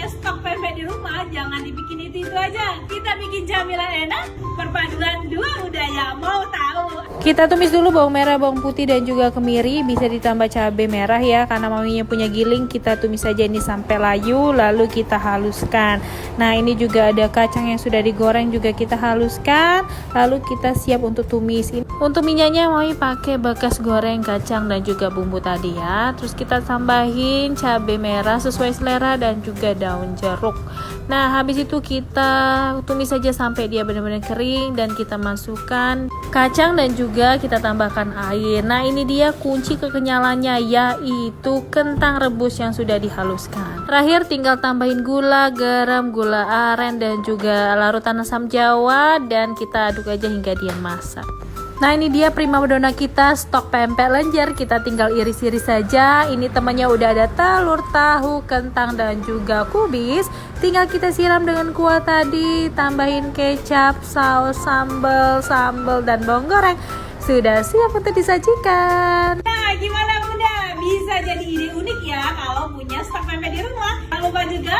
punya stok pempek di rumah, jangan dibikin itu aja. Kita bikin camilan enak, perpaduan dua budaya. Mau tahu? Kita tumis dulu bawang merah, bawang putih dan juga kemiri. Bisa ditambah cabai merah ya, karena maminya punya giling. Kita tumis saja ini sampai layu, lalu kita haluskan. Nah ini juga ada kacang yang sudah digoreng juga kita haluskan. Lalu kita siap untuk tumis. Untuk minyaknya mami pakai bekas goreng kacang dan juga bumbu tadi ya. Terus kita tambahin cabai merah sesuai selera dan juga daun jeruk. Nah habis itu kita tumis saja sampai dia benar-benar kering dan kita masukkan kacang dan juga kita tambahkan air. Nah ini dia kunci kekenyalannya, yaitu kentang rebus yang sudah dihaluskan. Terakhir tinggal tambahin gula, garam, gula aren dan juga larutan asam jawa dan kita aduk aja hingga dia masak. Nah ini dia primadona kita, stok pempek lenjer. Kita tinggal iris-iris saja. Ini temannya udah ada telur, tahu, kentang dan juga kubis. Tinggal kita siram dengan kuah tadi, tambahin kecap, saus, sambal dan bawang goreng. Sudah siap untuk disajikan. Nah, gimana Bunda? Bisa jadi ide unik ya kalau punya stok pempek di rumah. Jangan lupa juga